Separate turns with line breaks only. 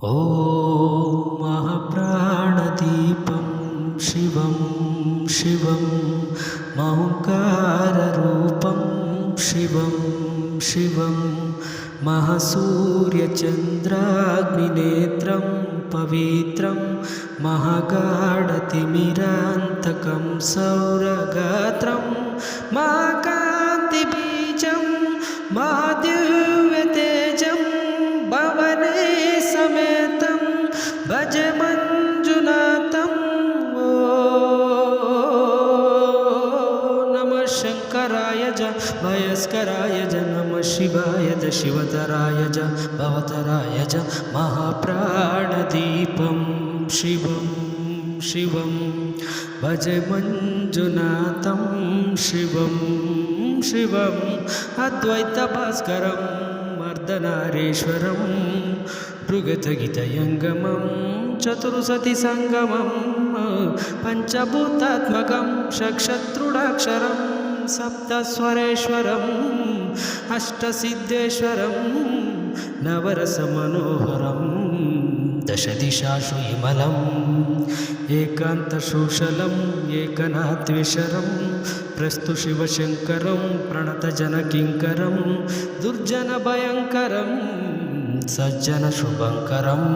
ॐ महाप्राणदीपं शिवं शिवं महङ्काररूपं शिवं शिवं महासूर्यचन्द्राग्निनेत्रं पवित्रं महागाढतिमिरान्तकं सौरगात्रं महाकान्तिबीजं महादिव्यतेजं भवने समेतं भज मञ्जुनाथं। ॐ नमः शङ्कराय च भयस्कराय च नमः शिवाय च शिवतराय च भवतराय च महाप्राणदीपं शिवं शिवं भज मञ्जुनाथं शिवं शिवम् अद्वैतभास्करं अर्धनारीश्वरं भृगतगीतयङ्गमं चतुर्सतिसङ्गमं पञ्चभूतात्मकं षट्शत्रुडाक्षरं सप्तस्वरेश्वरम् अष्टसिद्धेश्वरं नवरसमनोहरं दशदिशासु विमलम् एकान्तशोषलम् एकनाथेश्वरं प्रस्तु शिवशङ्करं प्रणतजनकिङ्करं दुर्जनभयङ्करं सज्जनशुभङ्करम्।